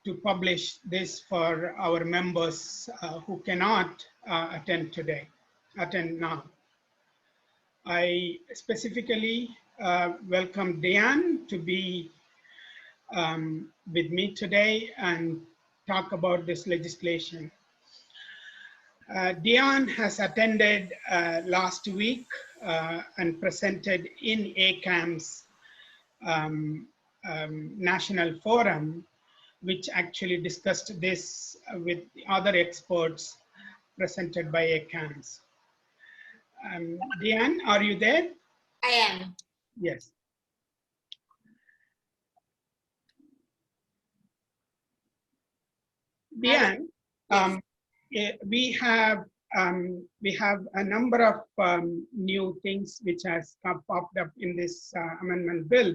to publish this for our members who cannot attend now. I specifically welcome Dianne to be with me today and talk about this legislation. Dianne has attended last week and presented in ACAM's national forum, which actually discussed this with other experts presented by ACAMS. Dianne, are you there? I am. Yes. Dianne, yes. we have a number of new things which has popped up in this amendment bill.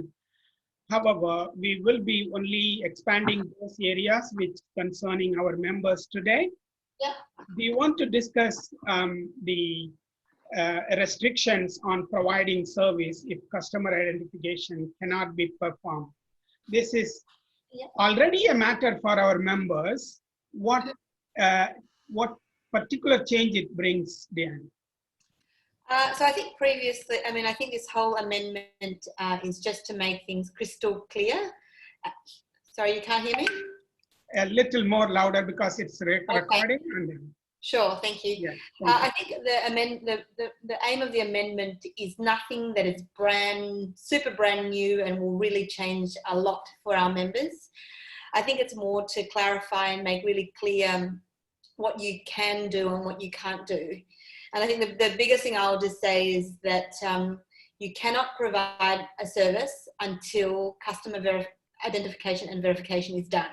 However, we will be only expanding those areas which concerning our members today. Yeah. We want to discuss the restrictions on providing service if customer identification cannot be performed. This is already a matter for our members. What particular change it brings, Dianne? So I think previously, I think this whole amendment is just to make things crystal clear. Sorry, you can't hear me? A little more louder because it's recording. Okay. And then... Sure, thank you. Yeah, I think the aim of the amendment is nothing that is super brand new and will really change a lot for our members. I think it's more to clarify and make really clear what you can do and what you can't do. And I think the biggest thing I'll just say is that you cannot provide a service until customer identification and verification is done.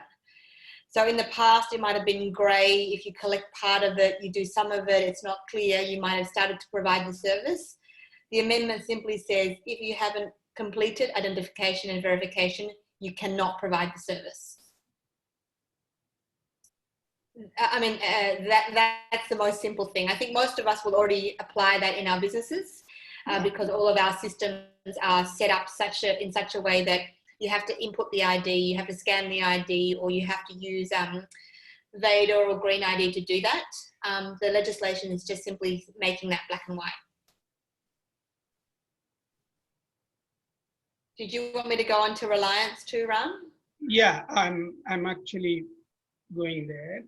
So in the past, it might have been grey. If you collect part of it, you do some of it, it's not clear, you might have started to provide the service. The amendment simply says if you haven't completed identification and verification, you cannot provide the service. That's the most simple thing. I think most of us will already apply that in our businesses because all of our systems are set up in such a way that you have to input the ID, you have to scan the ID, or you have to use VADA or Green ID to do that. The legislation is just simply making that black and white. Did you want me to go on to Reliance too, Ram? Yeah, I'm actually going there.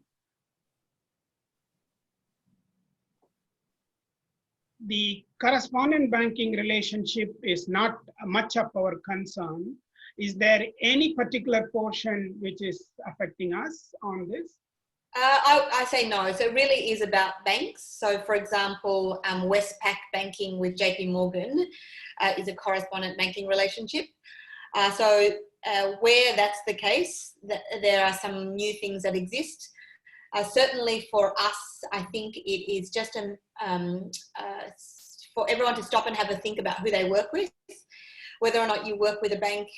The correspondent banking relationship is not much of our concern. Is there any particular portion which is affecting us on this? I say no. So it really is about banks. So for example, Westpac banking with JP Morgan is a correspondent banking relationship. Where that's the case, there are some new things that exist. Certainly for us, I think it is just for everyone to stop and have a think about who they work with, whether or not you work with a bank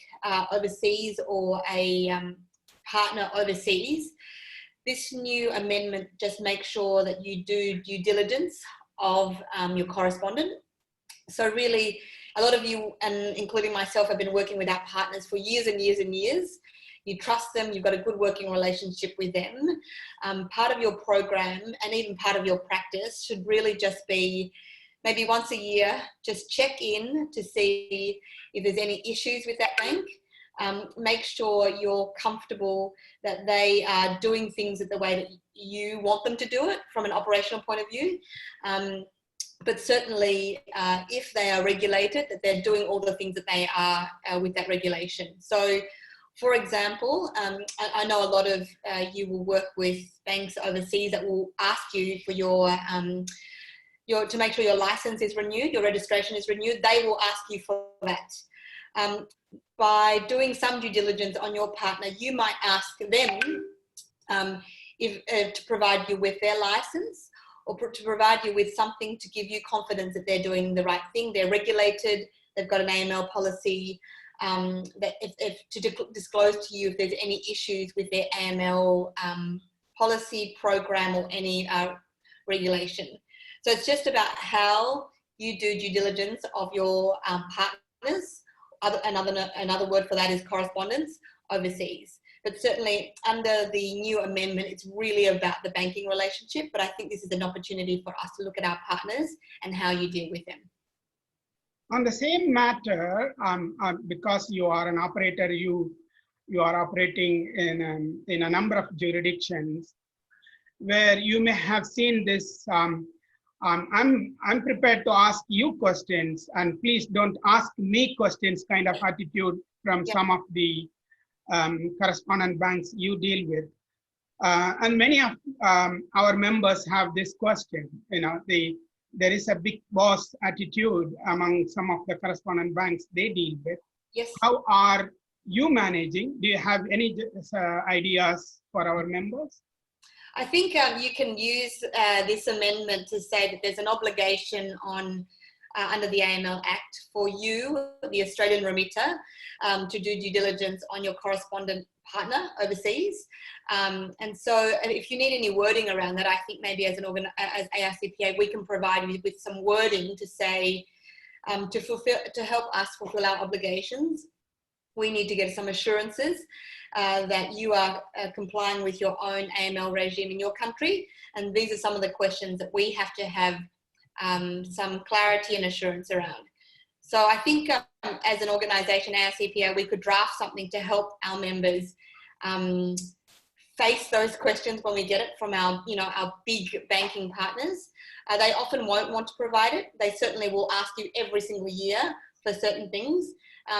overseas or a partner overseas. This new amendment just makes sure that you do due diligence of your correspondent. So really, a lot of you, and including myself, have been working with our partners for years and years and years. You trust them, you've got a good working relationship with them. Part of your program and even part of your practice should really just be maybe once a year, just check in to see if there's any issues with that bank. Make sure you're comfortable that they are doing things the way that you want them to do it from an operational point of view. But certainly if they are regulated, that they're doing all the things that they are with that regulation. So for example, I know a lot of you will work with banks overseas that will ask you for to make sure your license is renewed, your registration is renewed. They will ask you for that. By doing some due diligence on your partner, you might ask them to provide you with their license or to provide you with something to give you confidence that they're doing the right thing. They're regulated, they've got an AML policy, that to disclose to you if there's any issues with their AML policy, program, or any regulation. So it's just about how you do due diligence of your partners. Another word for that is correspondence overseas. But certainly under the new amendment, it's really about the banking relationship. But I think this is an opportunity for us to look at our partners and how you deal with them. On the same matter, because you are an operator, you are operating in a number of jurisdictions where you may have seen this. I'm prepared to ask you questions, and please don't ask me questions kind of attitude from some of the correspondent banks you deal with. And many of our members have this question. There is a big boss attitude among some of the correspondent banks they deal with. Yes. How are you managing? Do you have any ideas for our members? I think you can use this amendment to say that there's an obligation on under the AML Act for you, the Australian remitter, to do due diligence on your correspondent partner overseas. And so if you need any wording around that, I think maybe as ARCPA, we can provide you with some wording to say, to help us fulfill our obligations. We need to get some assurances that you are complying with your own AML regime in your country. And these are some of the questions that we have to have some clarity and assurance around. So I think as an organisation, ARCPA, we could draft something to help our members face those questions when we get it from our big banking partners. They often won't want to provide it. They certainly will ask you every single year for certain things.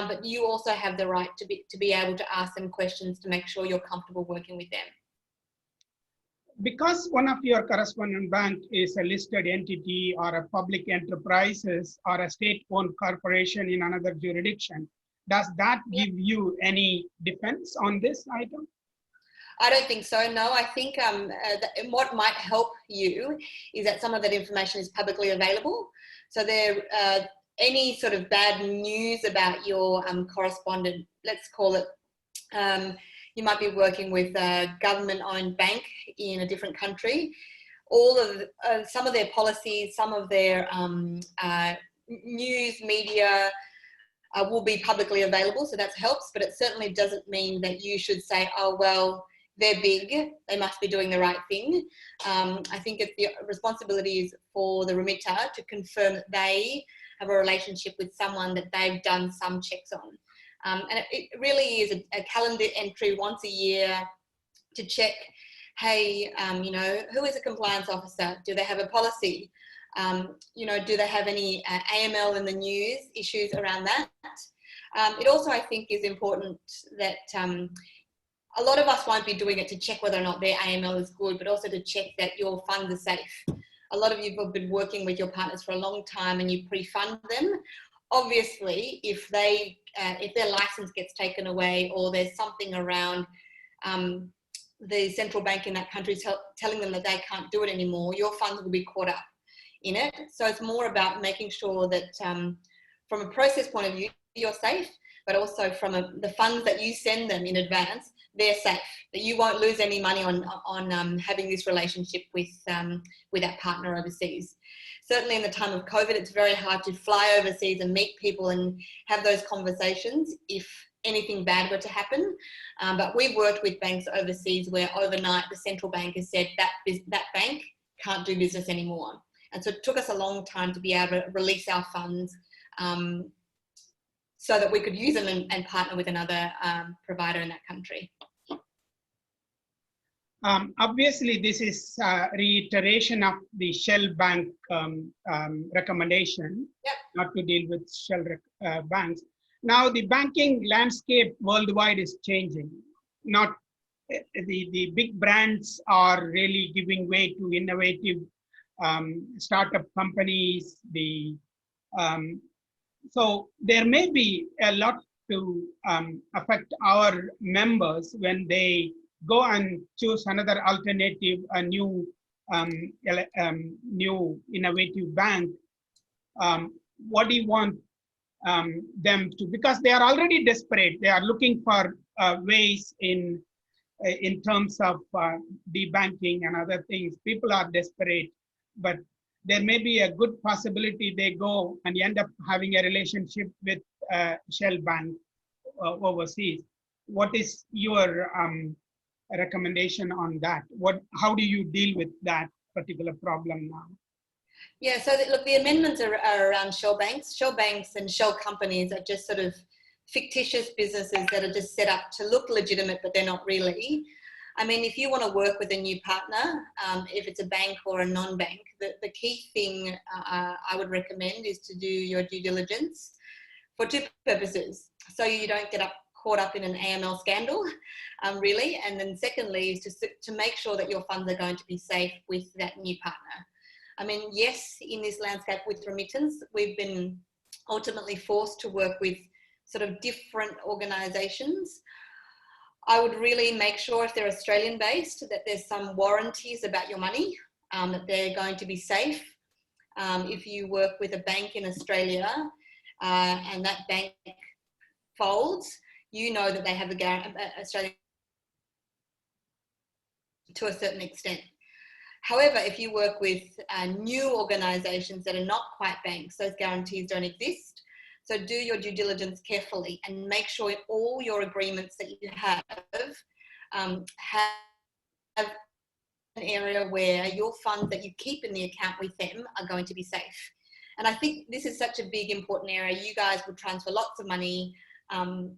But you also have the right to be able to ask them questions to make sure you're comfortable working with them. Because one of your correspondent bank is a listed entity or a public enterprises or a state-owned corporation in another jurisdiction, does that give you any defense on this item? I don't think so, no. I think what might help you is that some of that information is publicly available. So any sort of bad news about your correspondent, let's call it, you might be working with a government-owned bank in a different country. All of some of their policies, some of their news media will be publicly available, so that helps. But it certainly doesn't mean that you should say, "Oh well, they're big; they must be doing the right thing." I think it's the responsibility for the remitter to confirm that they have a relationship with someone that they've done some checks on. And it really is a calendar entry once a year to check, hey, who is a compliance officer? Do they have a policy? Do they have any AML in the news issues around that? It also, I think, is important that a lot of us won't be doing it to check whether or not their AML is good, but also to check that your funds are safe. A lot of you have been working with your partners for a long time and you pre-fund them. Obviously, if their license gets taken away or there's something around the central bank in that country telling them that they can't do it anymore, your funds will be caught up in it. So it's more about making sure that from a process point of view, you're safe, but also from the funds that you send them in advance, they're safe, that you won't lose any money on having this relationship with that partner overseas. Certainly in the time of COVID, it's very hard to fly overseas and meet people and have those conversations if anything bad were to happen. But we've worked with banks overseas where overnight the central bank has said that bank can't do business anymore. And so it took us a long time to be able to release our funds so that we could use them and partner with another provider in that country. Obviously, this is a reiteration of the Shell Bank recommendation, not to deal with Shell banks. Now, the banking landscape worldwide is changing. Not the big brands are really giving way to innovative startup companies. So there may be a lot to affect our members when they go and choose another alternative, a new innovative bank. What do you want them to? Because they are already desperate. They are looking for ways in terms of debanking and other things. People are desperate, but there may be a good possibility they go and end up having a relationship with Shell Bank overseas. what is your recommendation on that? How do you deal with that particular problem now? Yeah, so look, the amendments are around shell banks. Shell banks and shell companies are just sort of fictitious businesses that are just set up to look legitimate, but they're not really. I mean, if you want to work with a new partner, if it's a bank or a non-bank, the key thing I would recommend is to do your due diligence for two purposes. So you don't get caught up in an AML scandal, really. And then secondly is to make sure that your funds are going to be safe with that new partner. I mean, yes, in this landscape with remittance, we've been ultimately forced to work with sort of different organisations. I would really make sure if they're Australian based that there's some warranties about your money, that they're going to be safe. If you work with a bank in Australia and that bank folds, you know that they have a Australian to a certain extent. However, if you work with new organisations that are not quite banks, those guarantees don't exist. So do your due diligence carefully and make sure all your agreements that you have an area where your funds that you keep in the account with them are going to be safe. And I think this is such a big, important area. You guys would transfer lots of money and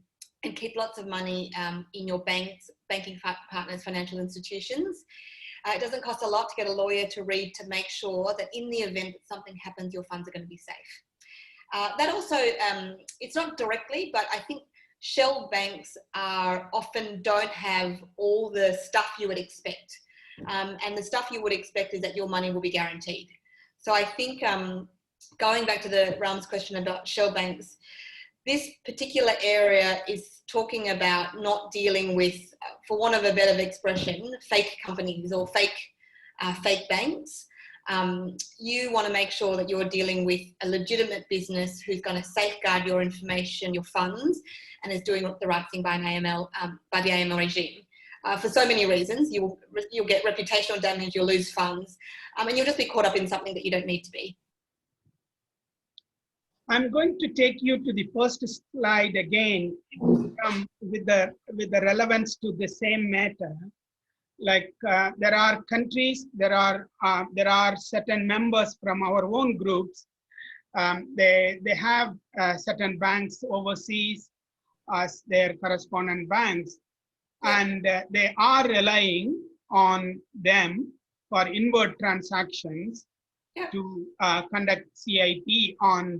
keep lots of money in your banking partners, financial institutions. It doesn't cost a lot to get a lawyer to read to make sure that in the event that something happens, your funds are going to be safe. That also, it's not directly, but I think shell banks often don't have all the stuff you would expect. And the stuff you would expect is that your money will be guaranteed. So I think going back to Ram's question about shell banks, this particular area is talking about not dealing with, for want of a better expression, fake companies or fake banks. You want to make sure that you're dealing with a legitimate business who's going to safeguard your information, your funds, and is doing the right thing by the AML regime. For so many reasons, you'll get reputational damage, you'll lose funds, and you'll just be caught up in something that you don't need to be. I'm going to take you to the first slide again with the relevance to the same matter. Like there are countries, there are certain members from our own groups. They have certain banks overseas as their correspondent banks, and they are relying on them for inward transactions to conduct CIP and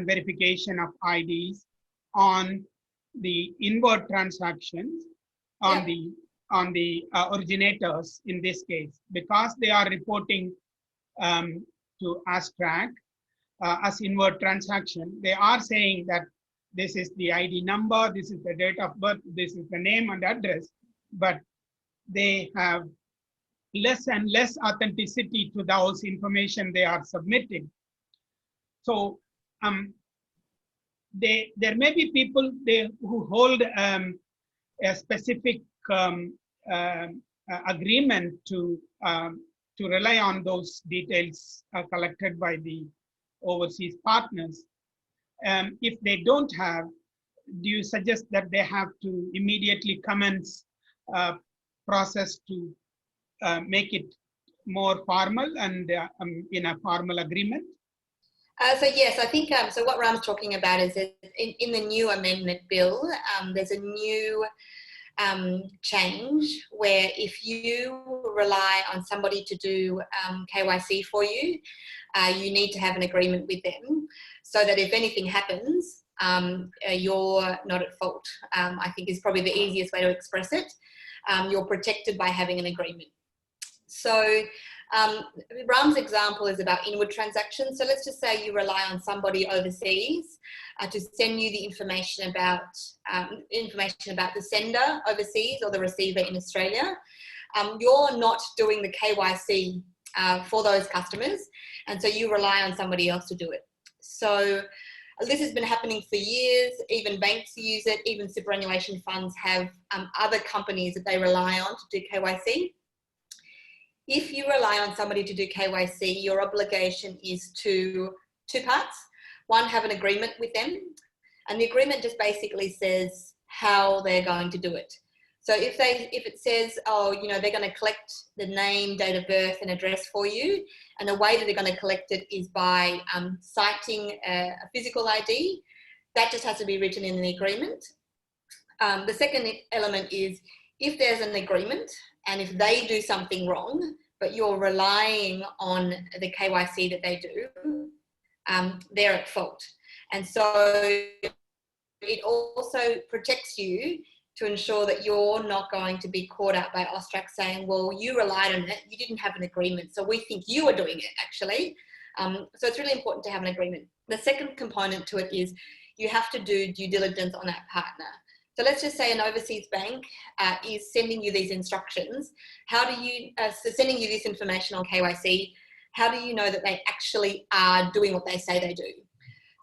verification of IDs on the inward transactions on the originators in this case, because they are reporting to ASTRAC as inward transaction. They are saying that this is the ID number, this is the date of birth, this is the name and address, but they have less and less authenticity to those information they are submitting. So there may be people who hold a specific agreement to rely on those details collected by the overseas partners. If they don't have, do you suggest that they have to immediately commence process to make it more formal and in a formal agreement? So yes, I think, so what Ram's talking about is that in the new amendment bill, there's a new change where if you rely on somebody to do KYC for you, you need to have an agreement with them so that if anything happens, you're not at fault, I think is probably the easiest way to express it. You're protected by having an agreement. So Ram's example is about inward transactions. So let's just say you rely on somebody overseas to send you the information about the sender overseas or the receiver in Australia. You're not doing the KYC for those customers, and so you rely on somebody else to do it. So this has been happening for years. Even banks use it. Even superannuation funds have other companies that they rely on to do KYC. If you rely on somebody to do KYC, your obligation is two parts. One, have an agreement with them. And the agreement just basically says, how they're going to do it. So if it says, oh, you know, they're going to collect the name, date of birth and address for you, and the way that they're going to collect it is by citing a physical ID, that just has to be written in the agreement. The second element is if there's an agreement and if they do something wrong, but you're relying on the KYC that they do, they're at fault. And so it also protects you to ensure that you're not going to be caught out by AUSTRAC saying, well, you relied on it, you didn't have an agreement, so we think you are doing it actually. So it's really important to have an agreement. The second component to it is you have to do due diligence on that partner. So let's just say an overseas bank is sending you these instructions. How do you, so sending you this information on KYC, how do you know that they actually are doing what they say they do?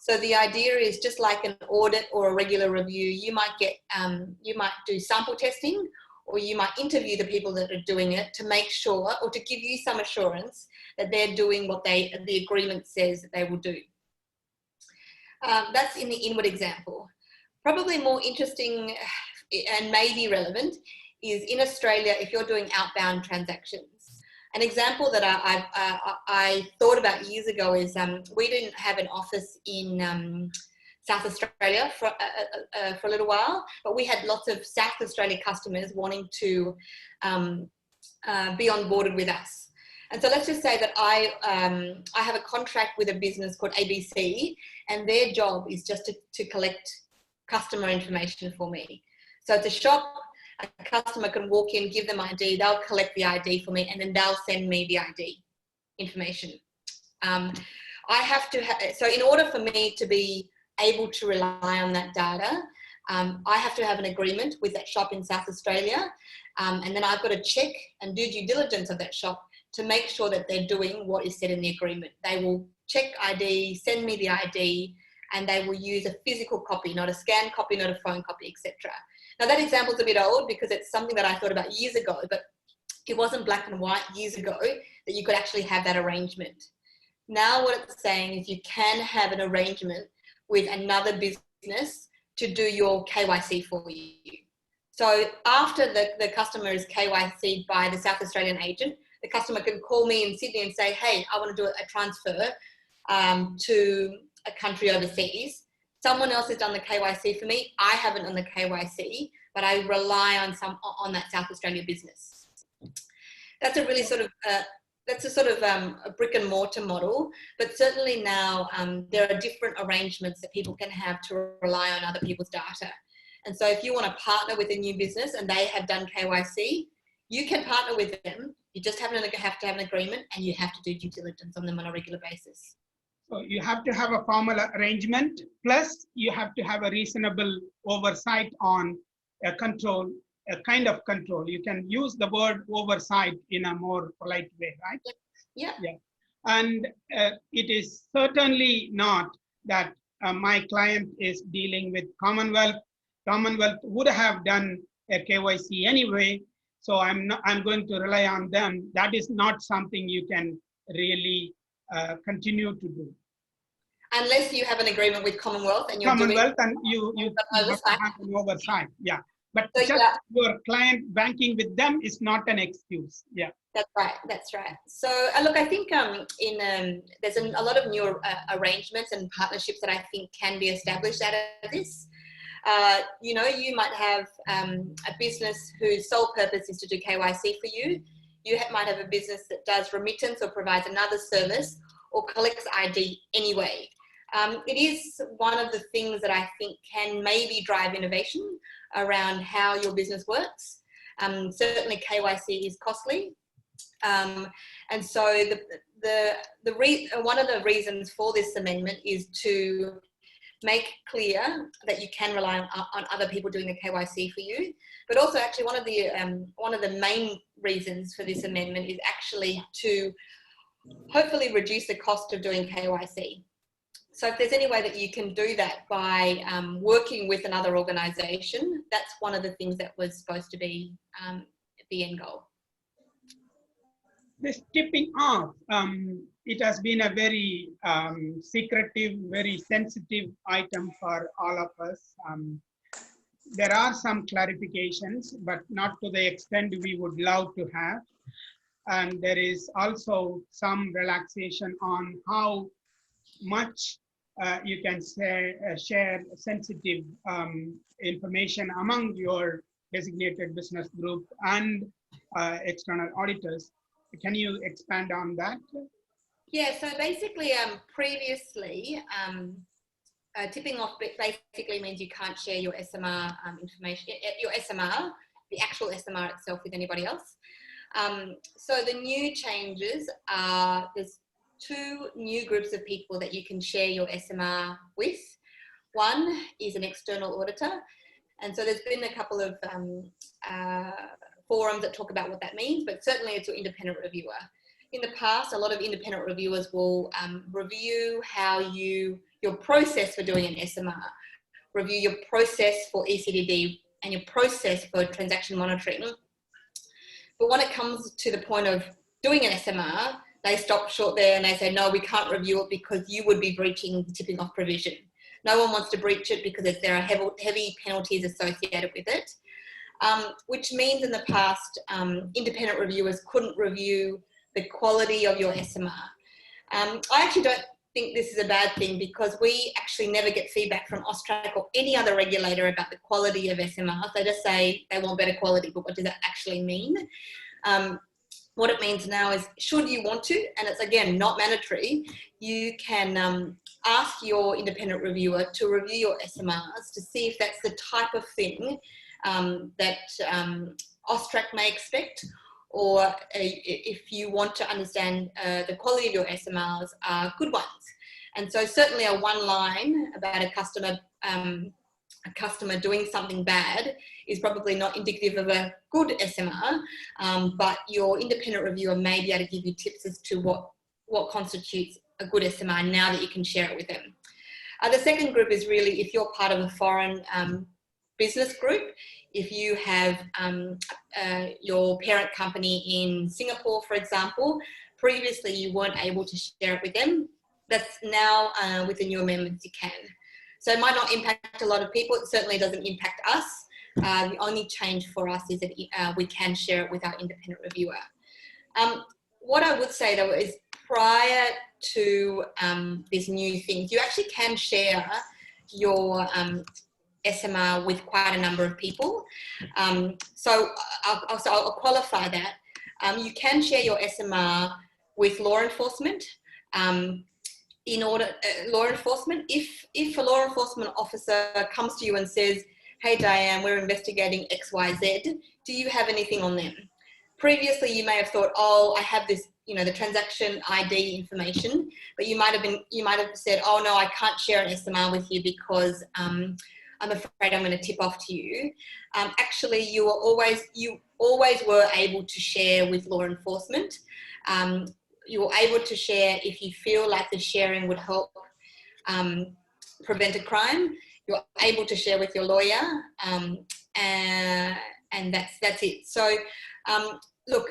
So the idea is just like an audit or a regular review, you might get, you might do sample testing, or you might interview the people that are doing it to make sure, or to give you some assurance that they're doing what the agreement says that they will do. That's in the inward example. Probably more interesting and maybe relevant is in Australia, if you're doing outbound transactions. An example that I thought about years ago is we didn't have an office in South Australia for a little while, but we had lots of South Australia customers wanting to be onboarded with us. And so let's just say that I have a contract with a business called ABC, and their job is just to collect customer information for me. So it's a shop. A customer can walk in, give them ID, they'll collect the ID for me, and then they'll send me the ID information. I have to, so in order for me to be able to rely on that data, I have to have an agreement with that shop in South Australia, and then I've got to check and do due diligence of that shop to make sure that they're doing what is said in the agreement. They will check ID, send me the ID, and they will use a physical copy, not a scanned copy, not a phone copy, etc. Now that example's a bit old because it's something that I thought about years ago, but it wasn't black and white years ago that you could actually have that arrangement. Now what it's saying is you can have an arrangement with another business to do your KYC for you. So after the customer is KYC'd by the South Australian agent, the customer can call me in Sydney and say, hey, I want to do a transfer to a country overseas. Someone else has done the KYC for me. I haven't done the KYC, but I rely on that South Australia business. That's a really sort of, a brick and mortar model, but certainly now there are different arrangements that people can have to rely on other people's data. And so if you want to partner with a new business and they have done KYC, you can partner with them. You just have to have an agreement, and you have to do due diligence on them on a regular basis. So you have to have a formal arrangement, plus you have to have a reasonable oversight on a control, a kind of control. You can use the word oversight in a more polite way, right? Yeah. Yeah. And it is certainly not that my client is dealing with Commonwealth. Commonwealth would have done a KYC anyway, so I'm going to rely on them. That is not something you can really continue to do. Unless you have an agreement with Commonwealth and you're Commonwealth doing and you have to have an oversight, yeah. But so, just your client banking with them is not an excuse, yeah. That's right, that's right. So look, I think there's a lot of new arrangements and partnerships that I think can be established out of this. You know, you might have a business whose sole purpose is to do KYC for you. You might have a business that does remittance or provides another service or collects ID anyway. It is one of the things that I think can maybe drive innovation around how your business works. Certainly KYC is costly. And so one of the reasons for this amendment is to make clear that you can rely on other people doing the KYC for you. But also actually one of the main reasons for this amendment is actually to hopefully reduce the cost of doing KYC. So if there's any way that you can do that by working with another organisation, that's one of the things that was supposed to be the end goal. This tipping off, it has been a very secretive, very sensitive item for all of us. there are some clarifications, but not to the extent we would love to have. And there is also some relaxation on how much you can share sensitive information among your designated business group and external auditors. Can you expand on that? Yeah, so basically, previously, tipping off basically means you can't share your SMR information, your SMR, the actual SMR itself with anybody else. So the new changes are, there's two new groups of people that you can share your SMR with. One is an external auditor. And so there's been a couple of forums that talk about what that means, but certainly it's your independent reviewer. In the past, a lot of independent reviewers will review how your process for doing an SMR, review your process for ECDD and your process for transaction monitoring. But when it comes to the point of doing an SMR, they stop short there and they say, no, we can't review it because you would be breaching the tipping off provision. No one wants to breach it because there are heavy penalties associated with it, which means in the past, independent reviewers couldn't review the quality of your SMR. I actually don't think this is a bad thing because we actually never get feedback from AUSTRAC or any other regulator about the quality of SMRs. They just say they want better quality, but what does that actually mean? What it means now is, should you want to, and it's again not mandatory, you can ask your independent reviewer to review your SMRs to see if that's the type of thing that AUSTRAC may expect, or if you want to understand the quality of your SMRs are good ones. And so certainly a one line about a customer doing something bad is probably not indicative of a good SMR, but your independent reviewer may be able to give you tips as to what constitutes a good SMR now that you can share it with them. The second group is really if you're part of a foreign business group, if you have your parent company in Singapore, for example, previously you weren't able to share it with them. That's now with the new amendments you can. So it might not impact a lot of people. It certainly doesn't impact us. The only change for us is that we can share it with our independent reviewer. What I would say though is prior to these new things, you actually can share your SMR with quite a number of people. So I'll qualify that. You can share your SMR with law enforcement. Law enforcement, if a law enforcement officer comes to you and says, hey Dianne, we're investigating XYZ, do you have anything on them? Previously you may have thought, oh, I have this, the transaction ID information, but you might have said, oh no, I can't share an SMR with you because I'm afraid I'm going to tip off to you. Actually, you always were able to share with law enforcement. You were able to share if you feel like the sharing would help prevent a crime. You're able to share with your lawyer, and that's it. So, look,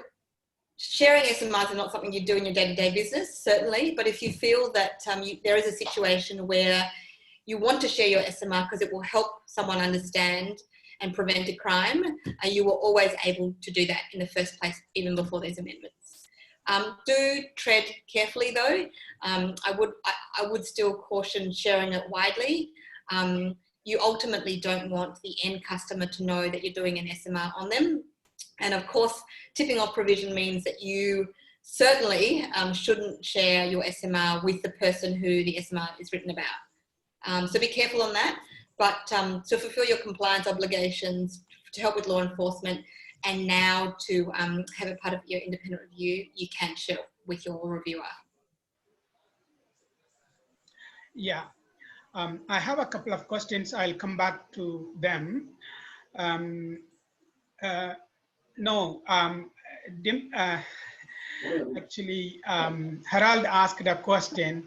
sharing SMRs are not something you do in your day-to-day business, certainly, but if you feel that there is a situation where you want to share your SMR because it will help someone understand and prevent a crime, you were always able to do that in the first place, even before these amendments. Do tread carefully though. I would still caution sharing it widely. You ultimately don't want the end customer to know that you're doing an SMR on them. And of course, tipping off provision means that you certainly shouldn't share your SMR with the person who the SMR is written about. So be careful on that. But to fulfill your compliance obligations, to help with law enforcement, and now to have it part of your independent review, you can share with your reviewer. Yeah, I have a couple of questions. I'll come back to them. Actually, Harald asked a question.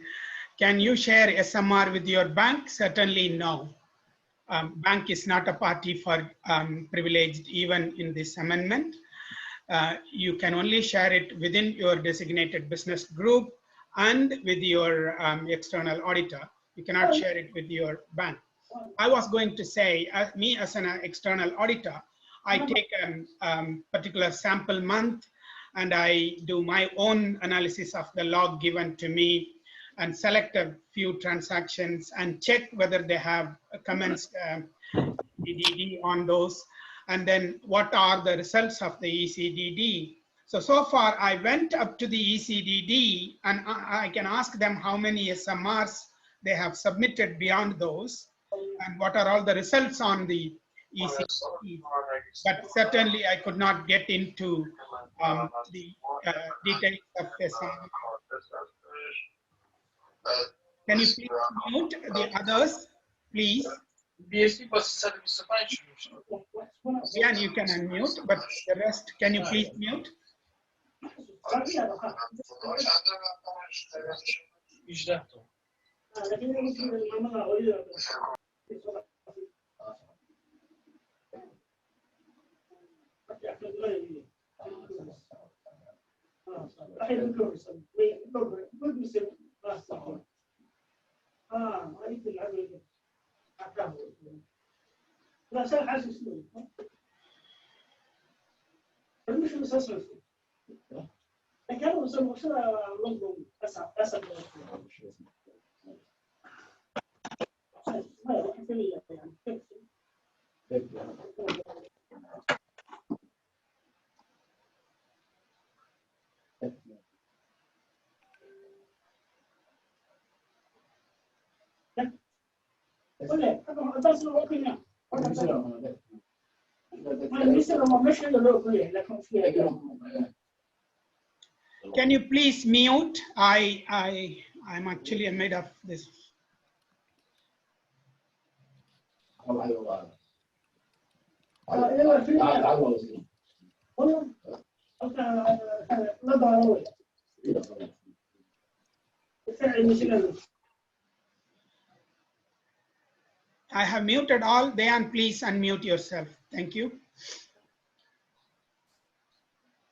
Can you share SMR with your bank? Certainly no. Bank is not a party for privileged even in this amendment. You can only share it within your designated business group and with your external auditor. You cannot share it with your bank. I was going to say, me as an external auditor, I take a particular sample month and I do my own analysis of the log given to me and select a few transactions and check whether they have commenced ECDD on those, and then what are the results of the ECDD. So far I went up to the ECDD and I can ask them how many SMRs they have submitted beyond those and what are all the results on the ECDD. But certainly I could not get into the details of SMR. Can you please mute the others, please? Dianne, you can unmute, but the rest, can you please mute? Can you please mute? I'm actually made of this. I have muted all. Dianne, please unmute yourself. Thank you.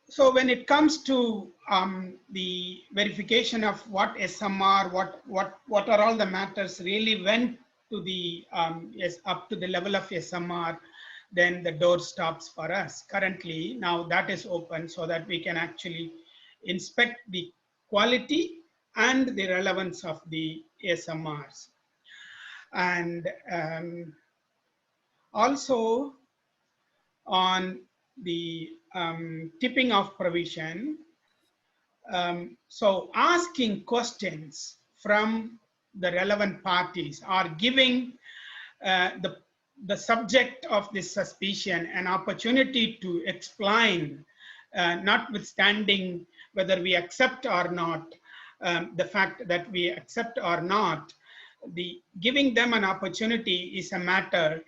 So when it comes to the verification of what SMR, what are all the matters really went to the up to the level of SMR, then the door stops for us. Currently, now that is open so that we can actually inspect the quality and the relevance of the SMRs. And also on the tipping off provision, so asking questions from the relevant parties or giving the subject of this suspicion an opportunity to explain, notwithstanding whether we accept or not, the fact that we accept or not, giving them an opportunity is a matter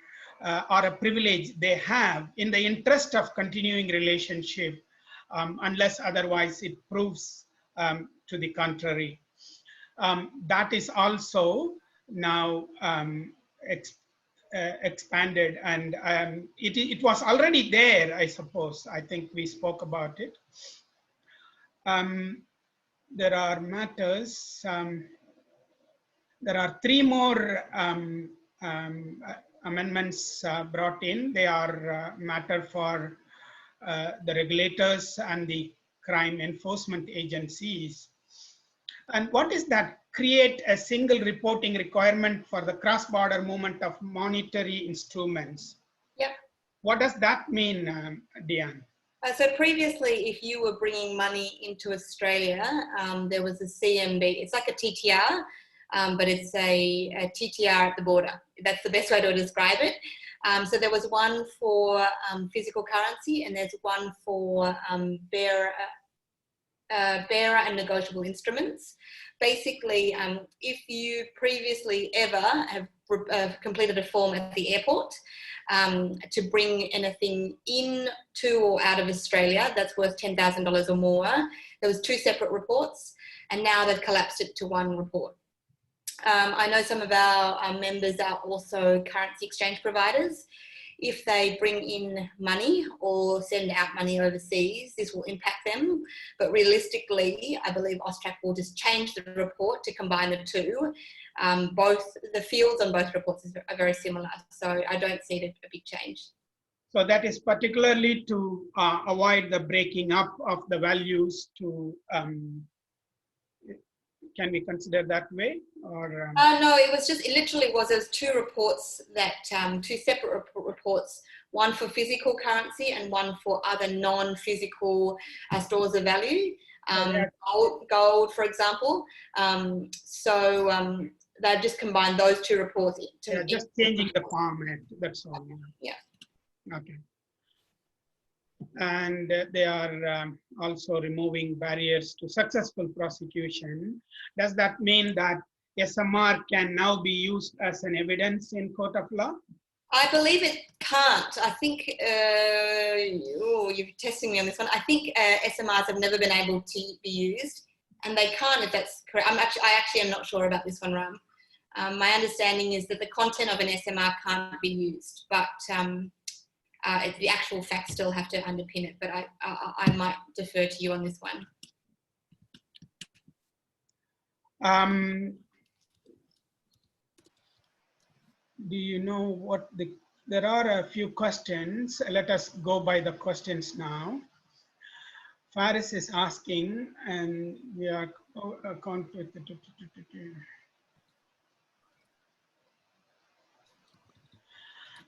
or a privilege they have in the interest of continuing relationship, unless otherwise it proves to the contrary. That is also now expanded, and it was already there, I suppose. I think we spoke about it. There are matters. There are 3 more amendments brought in. They are matter for the regulators and the crime enforcement agencies. And what is that? Create a single reporting requirement for the cross-border movement of monetary instruments. Yep. What does that mean, Dianne? So previously, if you were bringing money into Australia, there was a CMB. It's like a TTR, but it's a TTR at the border. That's the best way to describe it. So there was one for physical currency, and there's one for bearer and negotiable instruments. Basically, if you previously ever have completed a form at the airport to bring anything in to or out of Australia that's worth $10,000 or more, there was 2 separate reports, and now they've collapsed it to 1 report. I know some of our members are also currency exchange providers. If they bring in money or send out money overseas, this will impact them. But realistically, I believe AUSTRAC will just change the report to combine the 2. Both the fields on both reports are very similar, so I don't see it a big change. So that is particularly to avoid the breaking up of the values to, can we consider that way? Or no, it was just, it literally was, there was two reports that, two separate reports, one for physical currency and one for other non-physical stores of value, gold, for example. They've just combined those two reports. Just changing the format, that's all. Yeah. Okay. And they are also removing barriers to successful prosecution. Does that mean that SMR can now be used as an evidence in court of law? I believe it can't. I think, you're testing me on this one. I think SMRs have never been able to be used, and they can't, if that's correct. I actually am not sure about this one, Ram. My understanding is that the content of an SMR can't be used, but the actual facts still have to underpin it. But I might defer to you on this one. Do you know what there are a few questions. Let us go by the questions now. Faris is asking, and we are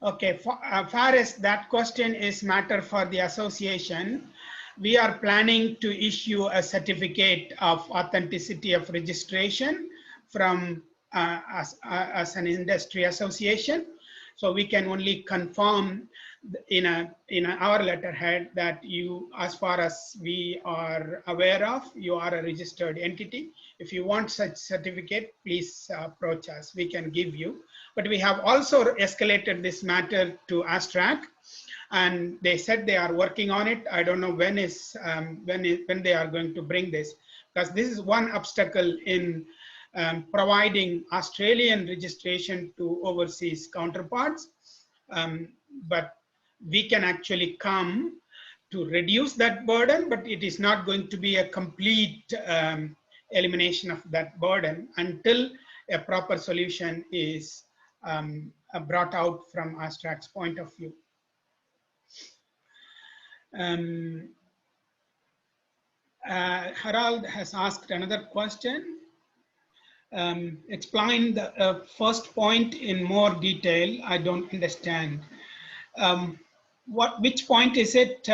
okay, Faris, that question is matter for the association. We are planning to issue a certificate of authenticity of registration from as an industry association. So we can only confirm in our letterhead that you, as far as we are aware of, you are a registered entity. If you want such certificate, please approach us. We can give you. But we have also escalated this matter to ASTRAC, and they said they are working on it. I don't know when they are going to bring this, because this is one obstacle in providing Australian registration to overseas counterparts. But we can actually come to reduce that burden, but it is not going to be a complete elimination of that burden until a proper solution is brought out from ASTRAC's point of view. Harald has asked another question. Explain the first point in more detail. I don't understand. Which point is it,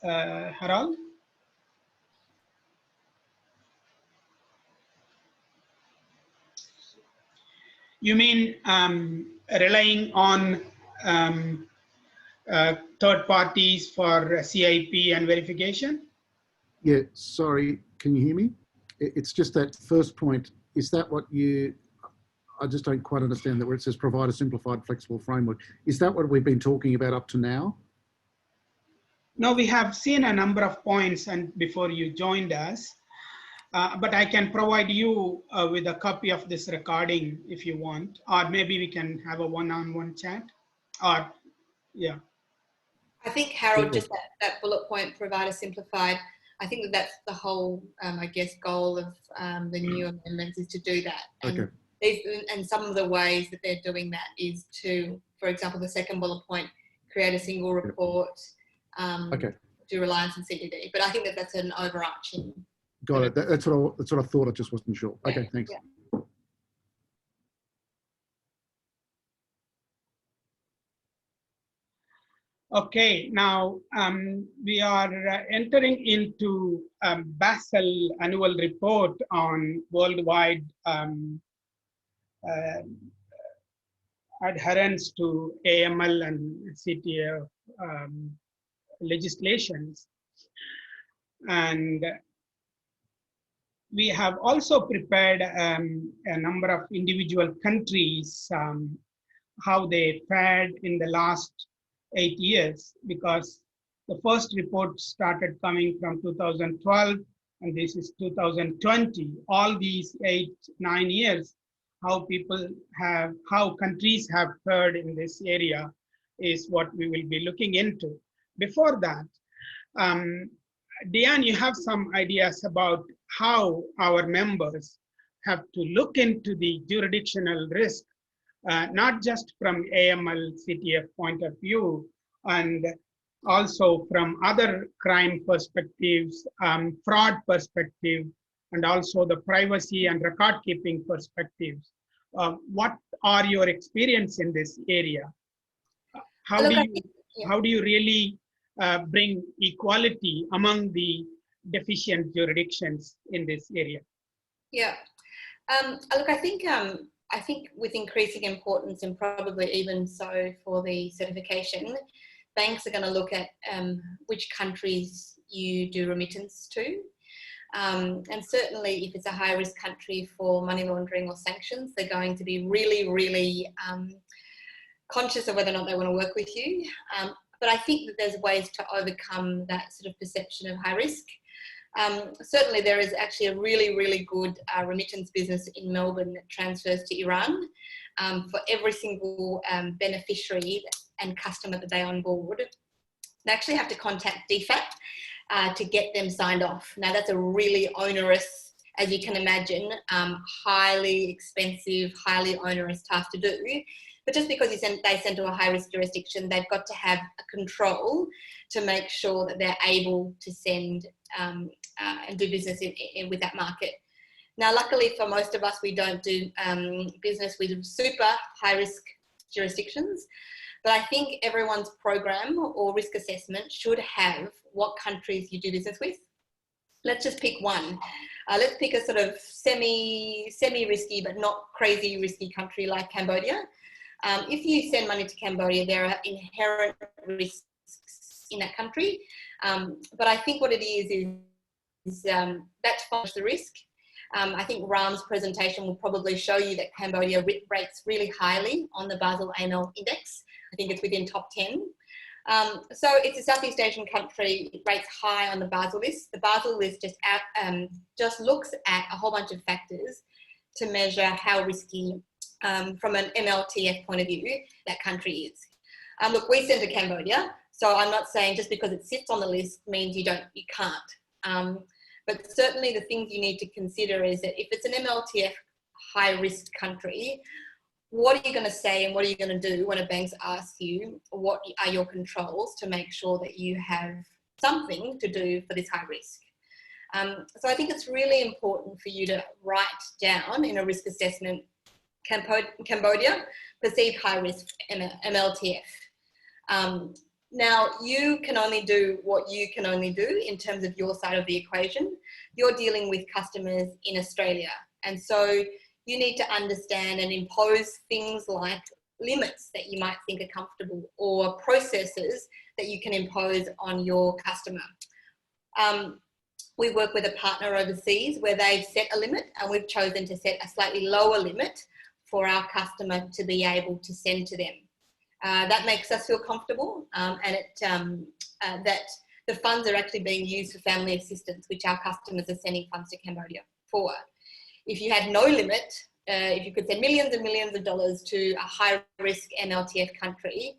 Harald? You mean relying on third parties for CIP and verification? Yeah, sorry, can you hear me? It's just that first point. Is that what you, I just don't quite understand that where it says provide a simplified flexible framework. Is that what we've been talking about up to now? No, we have seen a number of points and before you joined us, but I can provide you with a copy of this recording if you want, or maybe we can have a one-on-one chat, or yeah. I think Harold, just that bullet point, provide a simplified, I think that's the whole, I guess, goal of the new amendments is to do that. And, and some of the ways that they're doing that is to, for example, the second bullet point, create a single report, do reliance on CDD. But I think that that's an overarching. Got it. That's what I thought. I just wasn't sure. Yeah. Okay, thanks. Yeah. Okay, now we are entering into Basel annual report on worldwide adherence to AML and CTF legislations. And we have also prepared a number of individual countries, how they fared in the last 8 years, because the first report started coming from 2012 and this is 2020. All these 8-9 years, how countries have fared in this area is what we will be looking into. Before that, Dianne, you have some ideas about how our members have to look into the jurisdictional risk, not just from AML CTF point of view, and also from other crime perspectives, fraud perspective, and also the privacy and record keeping perspectives. What are your experience in this area? How do you really bring equality among the deficient jurisdictions in this area? Yeah, look, I think with increasing importance, and probably even so for the certification, banks are going to look at which countries you do remittance to. And certainly if it's a high risk country for money laundering or sanctions, they're going to be really, really conscious of whether or not they want to work with you. But I think that there's ways to overcome that sort of perception of high risk. Certainly there is actually a really, really good remittance business in Melbourne that transfers to Iran for every single beneficiary and customer that they onboard. They actually have to contact DFAT to get them signed off. Now that's a really onerous, as you can imagine, highly expensive, highly onerous task to do. But just because they send to a high risk jurisdiction, they've got to have a control to make sure that they're able to send and do business with that market. Now, luckily for most of us, we don't do business with super high risk jurisdictions, but I think everyone's program or risk assessment should have what countries you do business with. Let's just pick one. Let's pick a sort of semi-risky but not crazy risky country like Cambodia. If you send money to Cambodia, there are inherent risks in that country. But I think what it is that follows the risk. I think Ram's presentation will probably show you that Cambodia rates really highly on the Basel AML index. I think it's within top 10. So it's a Southeast Asian country, it rates high on the Basel list. The Basel list just looks at a whole bunch of factors to measure how risky, from an MLTF point of view, that country is. Look, we send to Cambodia, so I'm not saying just because it sits on the list means you can't. But certainly the things you need to consider is that if it's an MLTF high risk country, what are you going to say and what are you going to do when a bank asks you what are your controls to make sure that you have something to do for this high risk? So I think it's really important for you to write down in a risk assessment, Cambodia, perceived high risk MLTF. Now, you can only do what you can only do in terms of your side of the equation. You're dealing with customers in Australia. And so you need to understand and impose things like limits that you might think are comfortable or processes that you can impose on your customer. We work with a partner overseas where they've set a limit and we've chosen to set a slightly lower limit for our customer to be able to send to them. That makes us feel comfortable that the funds are actually being used for family assistance, which our customers are sending funds to Cambodia for. If you had no limit, if you could send millions and millions of dollars to a high risk MLTF country,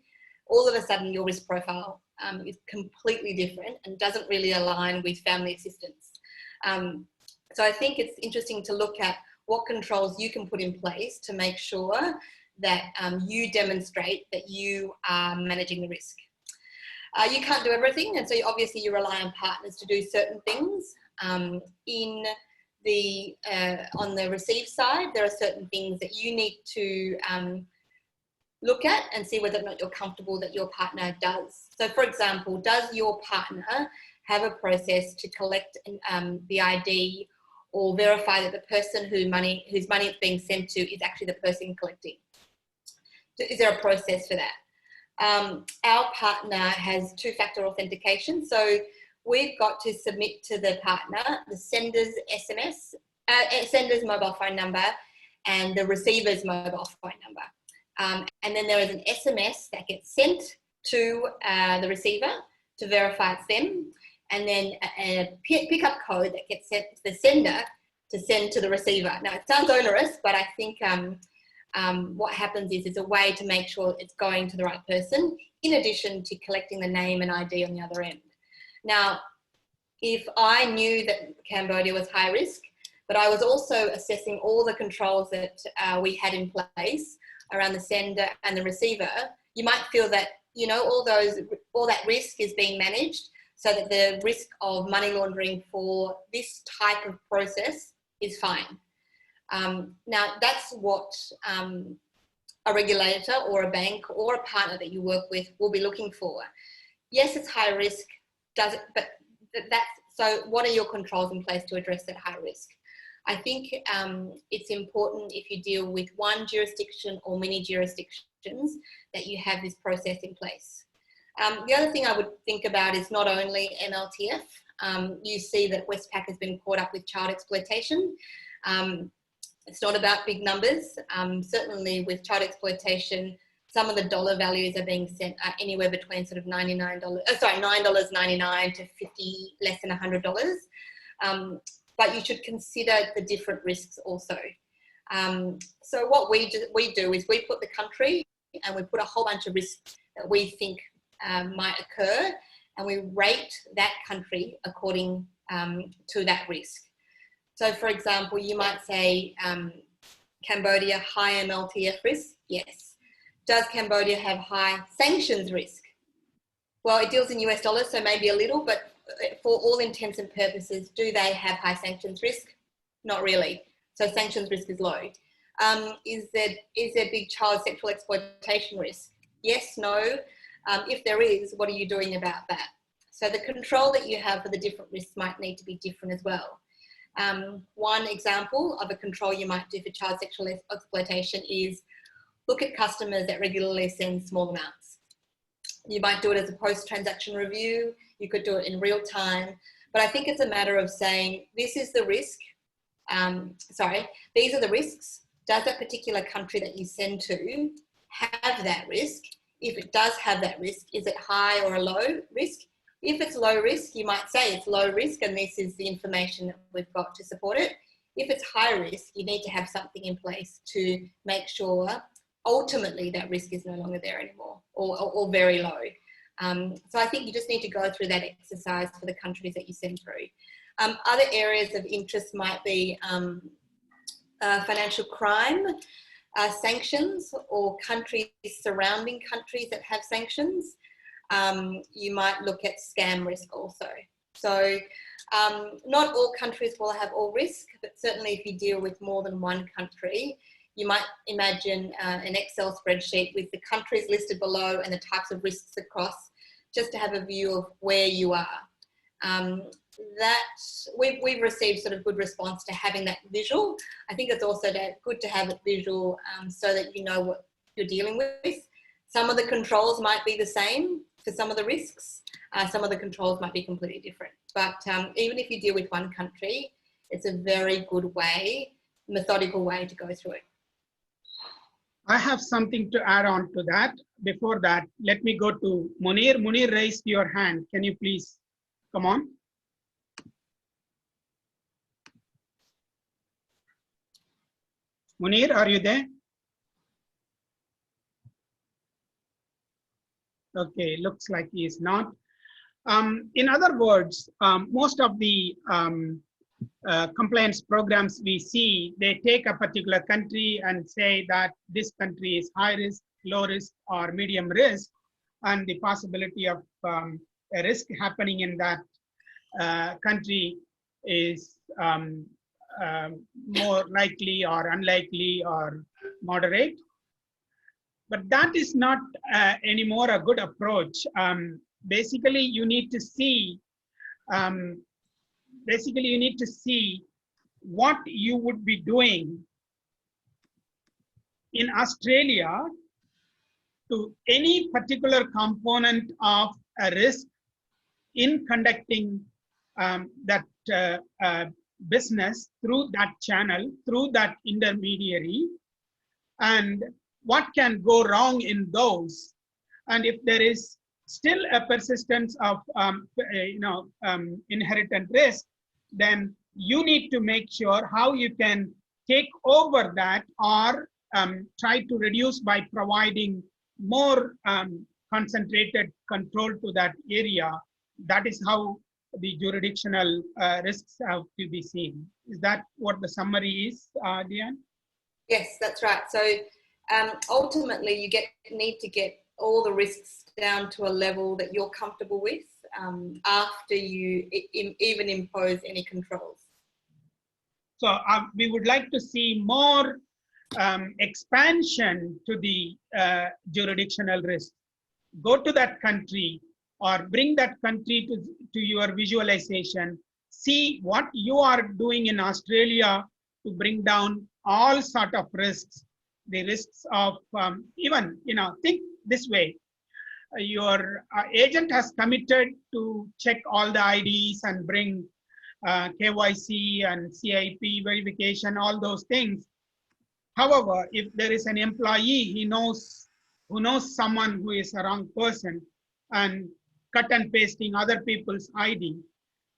all of a sudden your risk profile is completely different and doesn't really align with family assistance. So I think it's interesting to look at what controls you can put in place to make sure that you demonstrate that you are managing the risk. You can't do everything, and so obviously you rely on partners to do certain things. On the receive side, there are certain things that you need to look at and see whether or not you're comfortable that your partner does. So for example, does your partner have a process to collect the ID or verify that the person whose money it's being sent to is actually the person collecting? Is there a process for that? Our partner has two-factor authentication. So we've got to submit to the partner the sender's sender's mobile phone number and the receiver's mobile phone number. And then there is an SMS that gets sent to the receiver to verify it's them. And then a pickup code that gets sent to the sender to send to the receiver. Now, it sounds onerous, but I think what happens is it's a way to make sure it's going to the right person, in addition to collecting the name and ID on the other end. Now, if I knew that Cambodia was high risk, But I was also assessing all the controls that we had in place around the sender and the receiver. You might feel that, you know, all that risk is being managed so that the risk of money laundering for this type of process is fine. Now, that's what a regulator or a bank or a partner that you work with will be looking for. Yes, it's high risk, so what are your controls in place to address that high risk? I think it's important if you deal with one jurisdiction or many jurisdictions that you have this process in place. The other thing I would think about is not only MLTF. You see that Westpac has been caught up with child exploitation. It's not about big numbers. Certainly with child exploitation, some of the dollar values are being sent anywhere between sort of $9.99 to 50, less than $100. But you should consider the different risks also. So what we do is we put the country and we put a whole bunch of risks that we think might occur, and we rate that country according to that risk. So for example, you might say Cambodia, high MLTF risk, yes. Does Cambodia have high sanctions risk? Well, it deals in US dollars, so maybe a little, but for all intents and purposes, do they have high sanctions risk? Not really. So sanctions risk is low. Is there big child sexual exploitation risk? Yes, no. If there is, what are you doing about that? So the control that you have for the different risks might need to be different as well. One example of a control you might do for child sexual exploitation is look at customers that regularly send small amounts. You might do it as a post-transaction review. You could do it in real time. But I think it's a matter of saying, this is the risk. These are the risks. Does that particular country that you send to have that risk? If it does have that risk, is it high or a low risk? If it's low risk, you might say it's low risk and this is the information that we've got to support it. If it's high risk, you need to have something in place to make sure ultimately that risk is no longer there anymore or very low. So I think you just need to go through that exercise for the countries that you send through. Other areas of interest might be financial crime, sanctions, or countries surrounding countries that have sanctions. You might look at scam risk also. So not all countries will have all risk, but certainly if you deal with more than one country, you might imagine an Excel spreadsheet with the countries listed below and the types of risks across, just to have a view of where you are. We've received sort of good response to having that visual. I think it's also good to have it visual so that you know what you're dealing with. Some of the controls might be the same for some of the risks. Some of the controls might be completely different. But even if you deal with one country, it's a very good way, methodical way to go through it. I have something to add on to that. Before that, let me go to Munir. Munir raised your hand. Can you please come on? Munir, are you there? Okay, looks like he is not. In other words, most of the compliance programs we see, they take a particular country and say that this country is high risk, low risk, or medium risk, and the possibility of a risk happening in that country is more likely or unlikely or moderate. But that is not anymore a good approach. Basically, you need to see what you would be doing in Australia to any particular component of a risk in conducting that business through that channel, through that intermediary, and what can go wrong in those. And if there is still a persistence of inherent risk, then you need to make sure how you can take over that or try to reduce by providing more concentrated control to that area. That is how the jurisdictional risks have to be seen. Is that what the summary is, Dianne? Yes, that's right. So ultimately, you need to get all the risks down to a level that you're comfortable with after you even impose any controls. So we would like to see more expansion to the jurisdictional risk. Go to that country or bring that country to your visualization. See what you are doing in Australia to bring down all sort of risks. The risks of even, think this way. Your agent has committed to check all the IDs and bring KYC and CIP verification, all those things. However, if there is an employee who knows someone who is a wrong person and cut and pasting other people's ID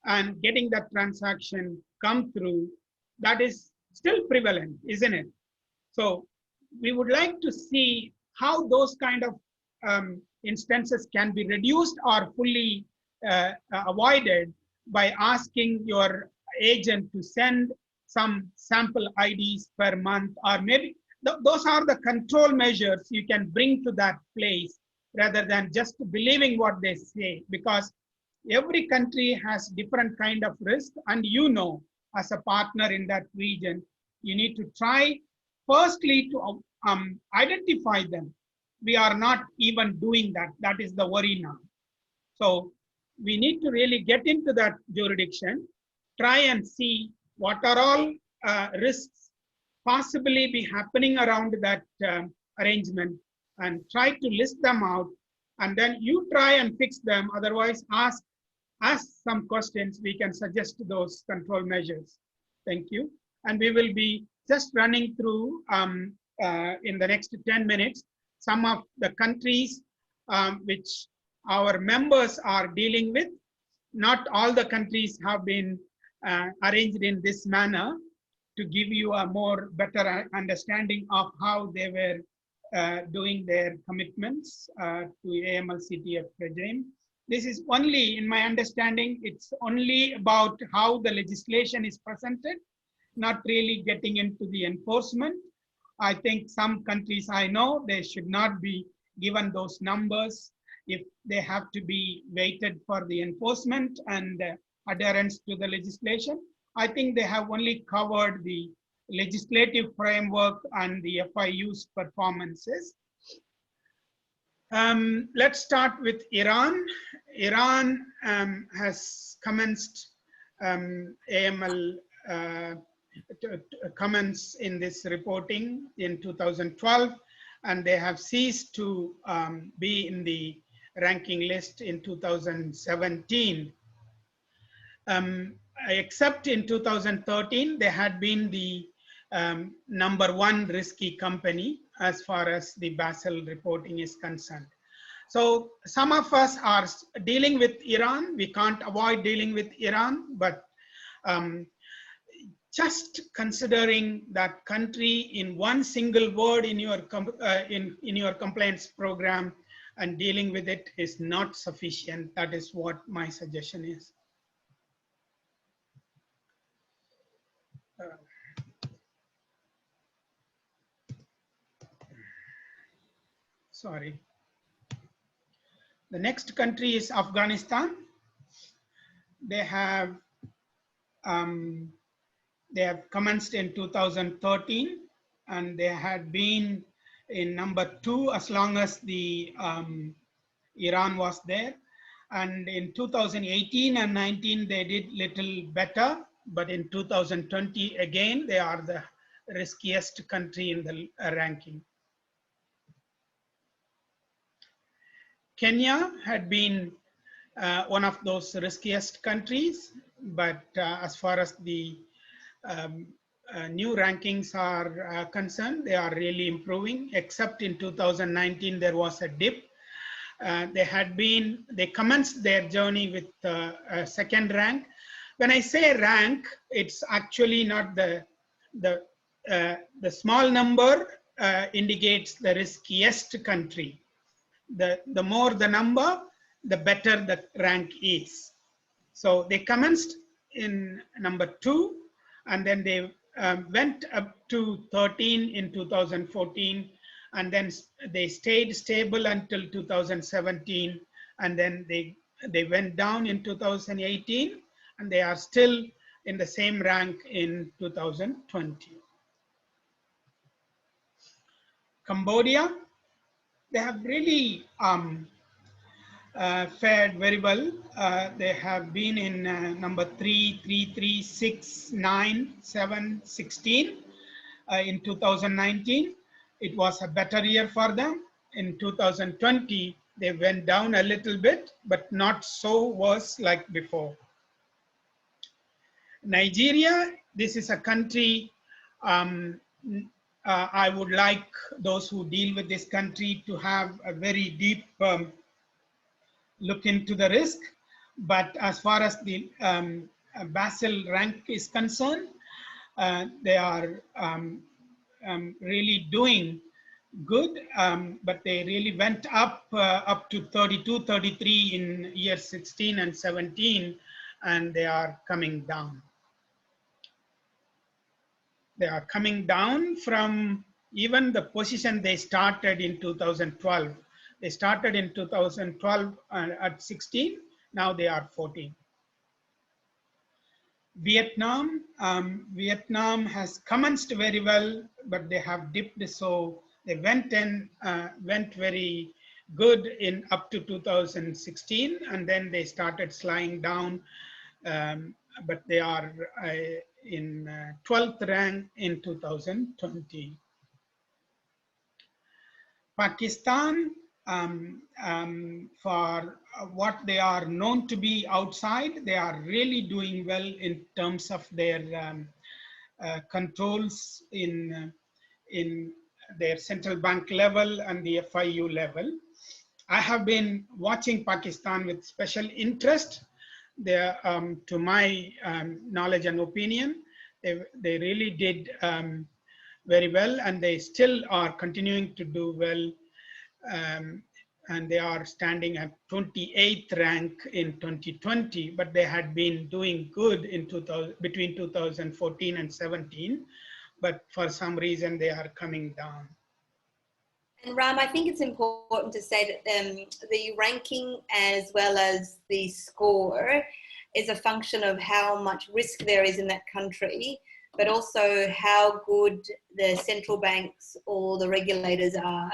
and getting that transaction come through, that is still prevalent, isn't it? So we would like to see how those kind of instances can be reduced or fully avoided by asking your agent to send some sample IDs per month, or maybe those are the control measures you can bring to that place rather than just believing what they say, because every country has different kind of risk, and as a partner in that region, you need to try firstly to identify them. We are not even doing that. That is the worry now. So we need to really get into that jurisdiction, try and see what are all risks possibly be happening around that arrangement, and try to list them out, and then you try and fix them. Otherwise, ask some questions. We can suggest those control measures. Thank you. And we will be just running through in the next 10 minutes some of the countries which our members are dealing with. Not all the countries have been arranged in this manner to give you a better understanding of how they were doing their commitments to AML CTF regime. This is only, in my understanding, it's only about how the legislation is presented, not really getting into the enforcement. I think some countries I know, they should not be given those numbers if they have to be weighted for the enforcement and adherence to the legislation. I think they have only covered the legislative framework and the FIU's performances. Let's start with Iran. Iran has commenced AML comments in this reporting in 2012, and they have ceased to be in the ranking list in 2017. Except in 2013, they had been the #1 risky company as far as the Basel reporting is concerned. So some of us are dealing with Iran. We can't avoid dealing with Iran, but just considering that country in one single word in your compliance program and dealing with it is not sufficient. That is what my suggestion is. Sorry. The next country is Afghanistan. They have commenced in 2013, and they had been in #2 as long as the Iran was there. And in 2018 and 19, they did little better, but in 2020, again, they are the riskiest country in the ranking. Kenya had been one of those riskiest countries, but as far as the new rankings are concerned, they are really improving, except in 2019, there was a dip. They commenced their journey with a second rank. When I say rank, it's actually not the small number indicates the riskiest country. The more the number, the better the rank is. So they commenced in number 2, and then they went up to 13 in 2014, and then they stayed stable until 2017, and then they went down in 2018, and they are still in the same rank in 2020. Cambodia, they have really fared very well. They have been in number 3, 3, 3, 6, 9, 7, 16 in 2019. It was a better year for them. In 2020, they went down a little bit, but not so worse like before. Nigeria, this is a country I would like those who deal with this country to have a very deep look into the risk. But as far as the Basel rank is concerned, they are really doing good, but they really went up to 32, 33 in year 16 and 17, and they are coming down. They are coming down from even the position they started in 2012. They started in 2012 at 16, now they are 14. Vietnam, Vietnam has commenced very well, but they have dipped, so they went very good in up to 2016, and then they started sliding down, but they are in 12th rank in 2020. Pakistan, for what they are known to be outside, they are really doing well in terms of their controls in their central bank level and the FIU level. I have been watching Pakistan with special interest. They, to my knowledge and opinion, they really did very well, and they still are continuing to do well, and they are standing at 28th rank in 2020, but they had been doing good in between 2014 and 17, but for some reason they are coming down. And Ram, I think it's important to say that the ranking as well as the score is a function of how much risk there is in that country, but also how good the central banks or the regulators are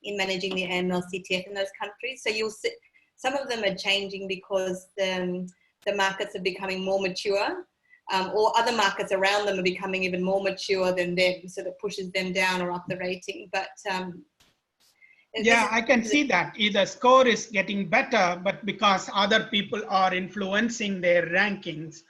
in managing the AML, CTF in those countries. So you'll see some of them are changing because the markets are becoming more mature, or other markets around them are becoming even more mature than them, so that pushes them down or up the rating. But yeah, I can see that. Either score is getting better, but because other people are influencing their rankings.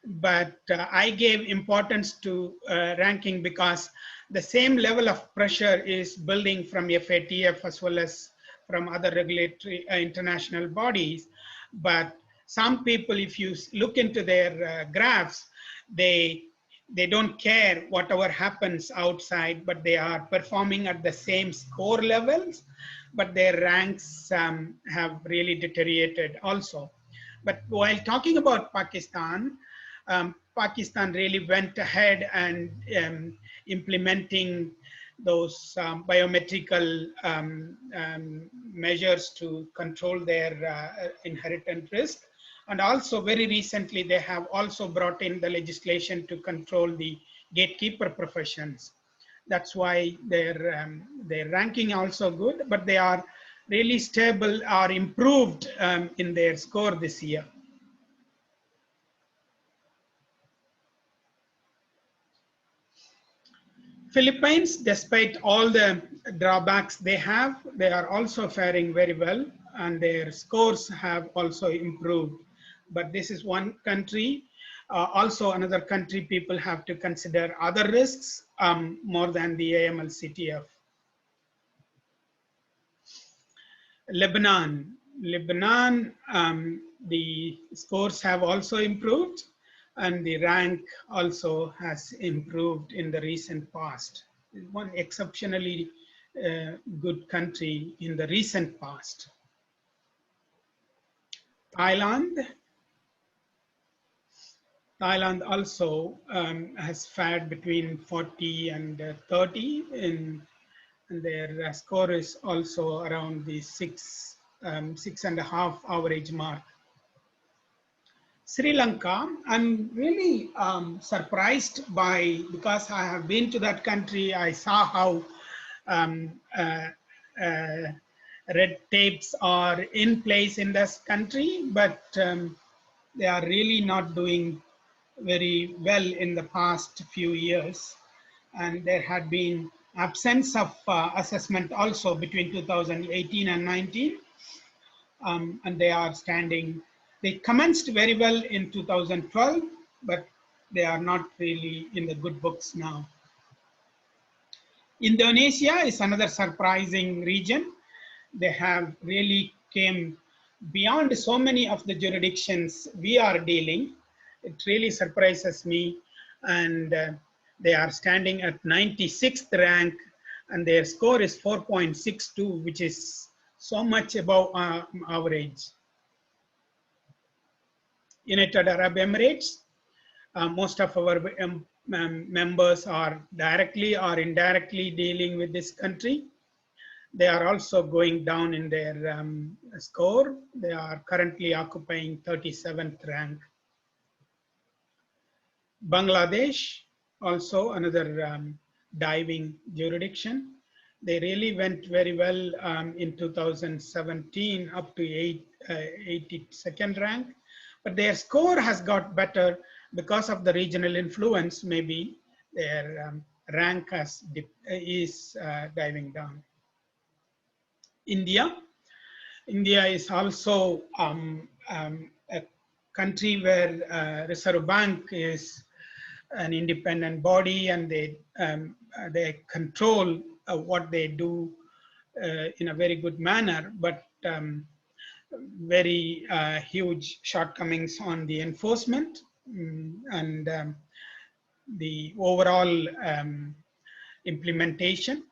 But I gave importance to ranking because the same level of pressure is building from FATF as well as from other regulatory international bodies. But some people, if you look into their graphs, they don't care whatever happens outside, but they are performing at the same score levels, but their ranks have really deteriorated also. But while talking about Pakistan, Pakistan really went ahead and implementing those biometrical measures to control their inherent risk. And also very recently, they have also brought in the legislation to control the gatekeeper professions. That's why their ranking also good, but they are really stable or improved in their score this year. Philippines, despite all the drawbacks they are also faring very well, and their scores have also improved. But this is one country. Also another country, people have to consider other risks more than the AML CTF. Lebanon, the scores have also improved, and the rank also has improved in the recent past. One exceptionally good country in the recent past. Thailand, Thailand also has fared between 40 and 30 and their score is also around the 6.5 average mark. Sri Lanka, I'm really surprised by, because I have been to that country, I saw how red tapes are in place in this country, but they are really not doing very well in the past few years. And there had been absence of assessment also between 2018 and 19. And they are standing, they commenced very well in 2012, but they are not really in the good books now. Indonesia is another surprising region. They have really came beyond so many of the jurisdictions we are dealing. It really surprises me. And they are standing at 96th rank and their score is 4.62, which is so much above average. United Arab Emirates, most of our members are directly or indirectly dealing with this country. They are also going down in their score. They are currently occupying 37th rank. Bangladesh, also another diving jurisdiction. They really went very well in 2017 up to 82nd rank. But their score has got better because of the regional influence. Maybe their rank is diving down. India is also a country where Reserve Bank is an independent body and they control what they do in a very good manner, but very huge shortcomings on the enforcement and the overall implementation.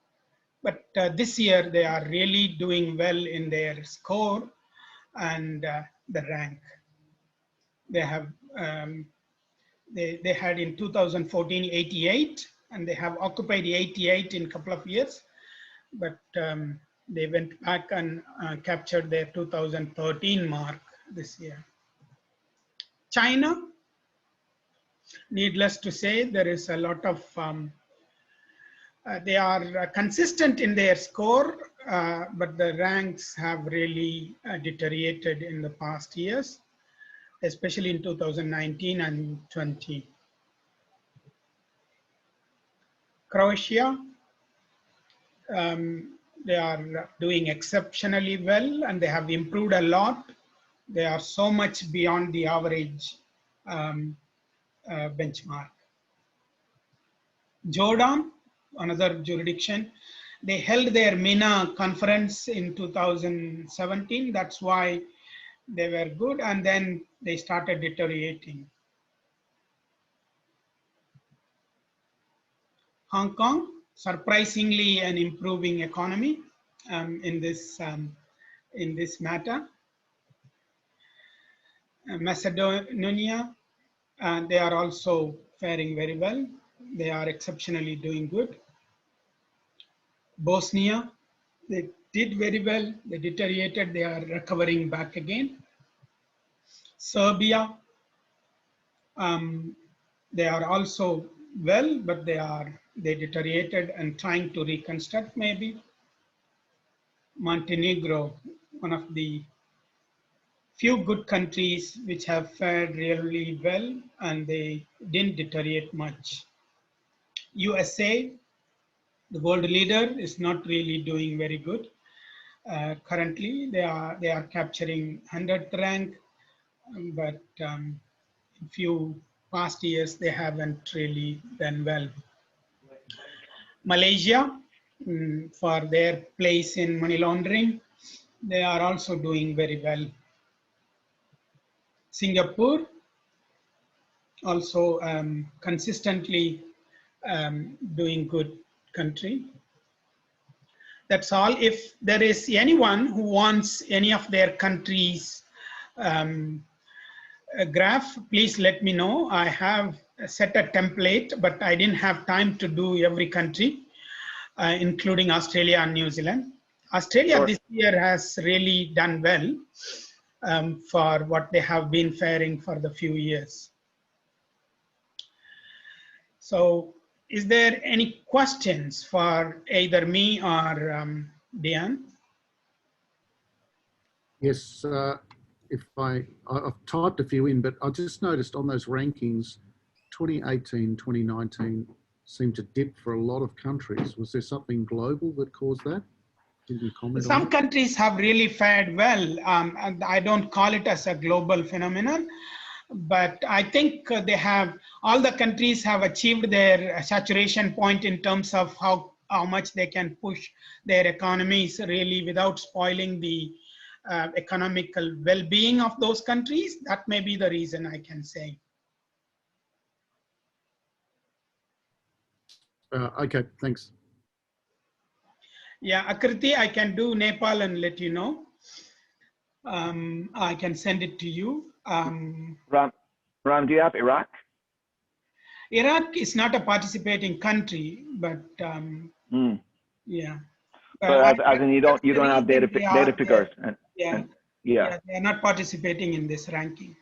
But this year they are really doing well in their score and the rank. They have they had in 2014 88 and they have occupied 88 in a couple of years, but they went back and captured their 2013 mark this year. China, needless to say, there is a lot of they are consistent in their score, but the ranks have really deteriorated in the past years, especially in 2019 and 20. Croatia, they are doing exceptionally well and they have improved a lot. They are so much beyond the average benchmark. Jordan, another jurisdiction, they held their MENA conference in 2017. That's why they were good, and then they started deteriorating. Hong Kong, surprisingly an improving economy in this matter. Macedonia, they are also faring very well. They are exceptionally doing good. Bosnia, they did very well. They deteriorated. They are recovering back again. Serbia, they are also well, but they deteriorated and trying to reconstruct maybe. Montenegro, one of the few good countries which have fared really well and they didn't deteriorate much. USA, the world leader, is not really doing very good. Currently, they are capturing 100th rank, but in few past years they haven't really done well. Malaysia, for their place in money laundering, they are also doing very well. Singapore, also consistently doing good country. That's all. If there is anyone who wants any of their countries a graph, please let me know. I have set a template, but I didn't have time to do every country, including Australia and New Zealand. Australia Sure. this year has really done well for what they have been faring for the few years. So is there any questions for either me or Dianne? Yes, if I've typed a few in, but I just noticed on those rankings, 2018, 2019 seemed to dip for a lot of countries. Was there something global that caused that? Can you comment Some on that? countries have really fared well. And I don't call it as a global phenomenon, but I think they have, all the countries have achieved their saturation point in terms of how much they can push their economies really without spoiling the economical well-being of those countries. That may be the reason, I can say. Okay, thanks. Yeah, Akriti, I can do Nepal and let you know. I can send it to you. Ram, do you have Iraq? Iraq is not a participating country, but yeah. But as in you don't have data figures. Yeah, yeah. they are not participating in this ranking.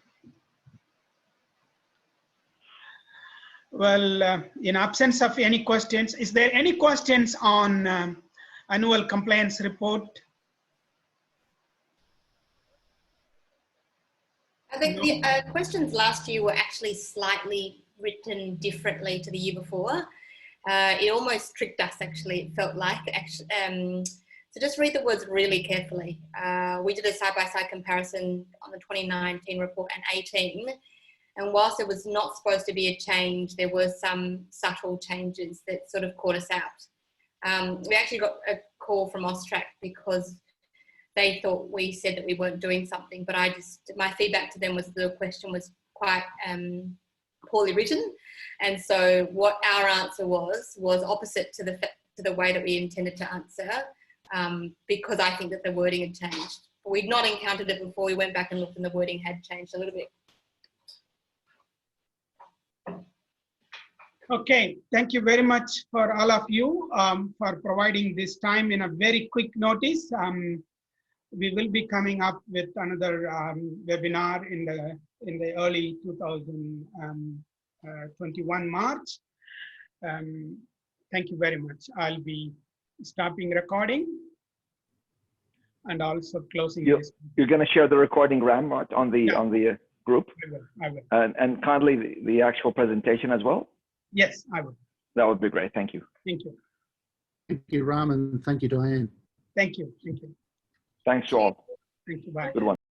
Well, in absence of any questions, is there any questions on annual compliance report? I think the questions last year were actually slightly written differently to the year before. It almost tricked us, actually, it felt like. So just read the words really carefully. We did a side-by-side comparison on the 2019 report and 18. And whilst there was not supposed to be a change, there were some subtle changes that sort of caught us out. We actually got a call from Austrac because they thought we said that we weren't doing something, but my feedback to them was the question was quite poorly written. And so what our answer was opposite to the way that we intended to answer, because I think that the wording had changed. We'd not encountered it before. We went back and looked and the wording had changed a little bit. Okay, thank you very much for all of you for providing this time in a very quick notice. We will be coming up with another webinar in the early 2021 March. Thank you very much. I'll be stopping recording and also closing this. You're going to share the recording, Ram, on the group? I will. And kindly the actual presentation as well? Yes, I will. That would be great. Thank you. Thank you. Thank you, Ram, and thank you, Dianne. Thank you. Thank you. Thanks to all. Thank you. Bye. Good one.